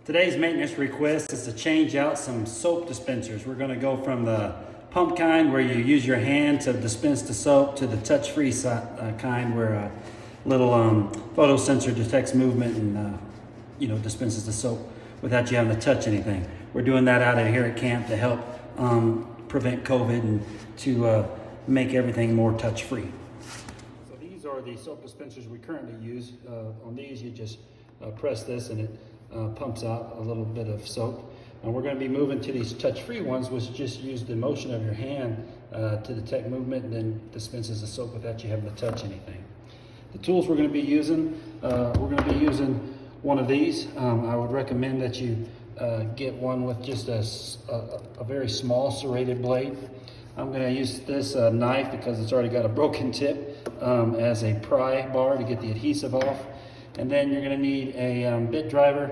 Today's maintenance request is to change out some soap dispensers. We're going to go from the pump kind where you use your hand to dispense the soap to the touch-free kind where a little photo sensor detects movement and dispenses the soap without you having to touch anything. We're doing that out of here at camp to help prevent COVID and to make everything more touch-free. So these are the soap dispensers we currently use. On these you just press this and it pumps out a little bit of soap. And we're going to be moving to these touch-free ones, which just use the motion of your hand to detect movement and then dispenses the soap without you having to touch anything. The tools we're going to be using, one of these. I would recommend that you get one with just a very small serrated blade. I'm going to use this knife because it's already got a broken tip as a pry bar to get the adhesive off. And then you're going to need a bit driver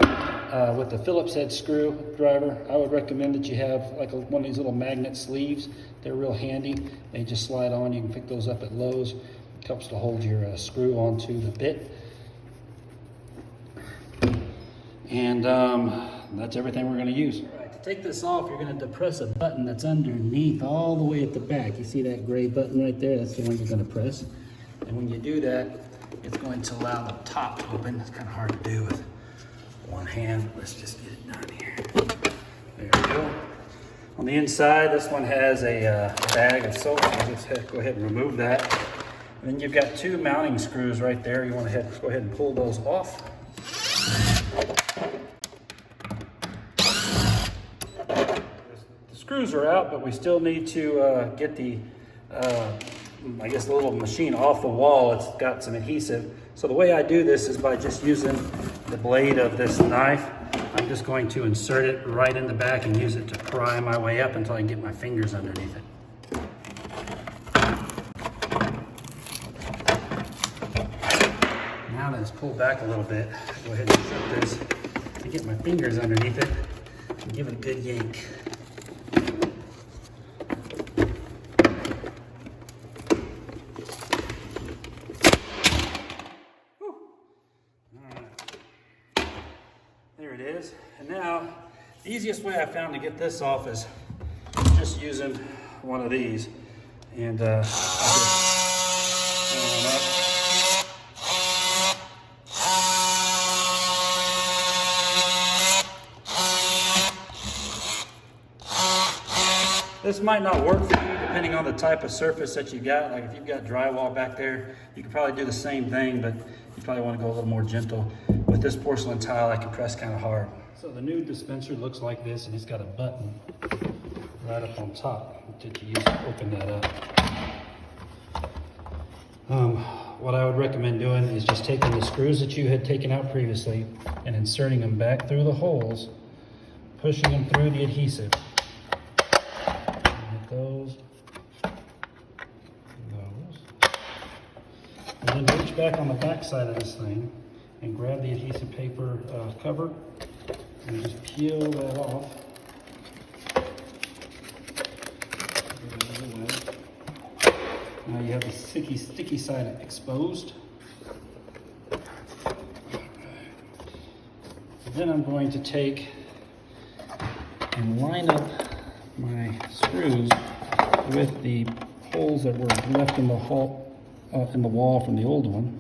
with a Phillips head screw driver. I would recommend that you have like one of these little magnet sleeves. They're real handy. They just slide on. You can pick those up at Lowe's. It helps to hold your screw onto the bit. And that's everything we're going to use. All right, to take this off, you're going to depress a button that's underneath all the way at the back. You see that gray button right there? That's the one you're going to press. And when you do that, it's going to allow the top to open. It's kind of hard to do with one hand. Let's just get it done here. There we go. On the inside, this one has a bag of soap. Let's go ahead and remove that. And then you've got two mounting screws right there. You want to go ahead and pull those off. The screws are out, but we still need to get the the little machine off the wall. It's got some adhesive. So the way I do this is by just using the blade of this knife. I'm just going to insert it right in the back and use it to pry my way up until I can get my fingers underneath it. Now that it's pulled back a little bit, go ahead and shut this and get my fingers underneath it and give it a good yank. There it is. And now, the easiest way I found to get this off is just using one of these. And I just turn one up. This might not work for you depending on the type of surface that you got. Like if you've got drywall back there, you could probably do the same thing, but you probably want to go a little more gentle. With this porcelain tile, I can press kind of hard. So the new dispenser looks like this, and it's got a button right up on top that you use to open that up. What I would recommend doing is just taking the screws that you had taken out previously and inserting them back through the holes, pushing them through the adhesive. Those. And then reach back on the back side of this thing and grab the adhesive paper cover and just peel that off. Now you have the sticky side exposed. Then I'm going to take and line up my screws with the holes that were left in the wall from the old one.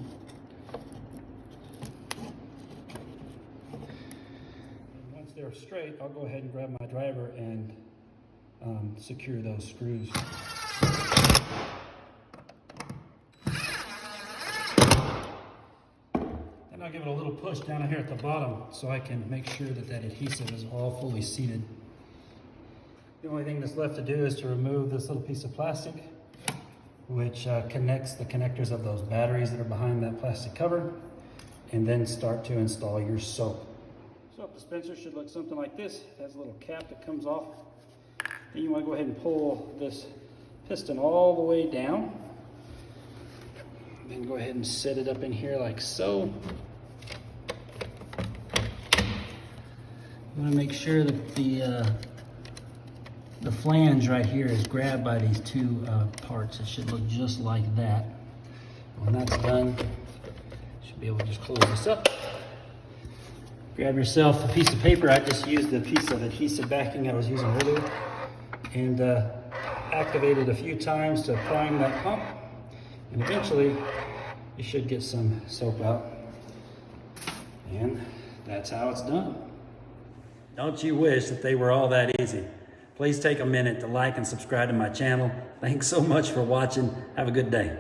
Once they're straight, I'll go ahead and grab my driver and secure those screws. Then I'll give it a little push down here at the bottom so I can make sure that adhesive is all fully seated. The only thing that's left to do is to remove this little piece of plastic, which connects the connectors of those batteries that are behind that plastic cover, and then start to install your soap. Soap dispenser should look something like this. It has a little cap that comes off. Then you want to go ahead and pull this piston all the way down. Then go ahead and set it up in here like so. You want to make sure that the flange right here is grabbed by these two parts. It should look just like that. When that's done, you should be able to just close this up. Grab yourself a piece of paper. I just used the piece of adhesive backing I was using earlier, and activate it a few times to prime that pump, and eventually you should get some soap out. And that's how it's done. Don't you wish that they were all that easy? Please take a minute to like and subscribe to my channel. Thanks so much for watching. Have a good day.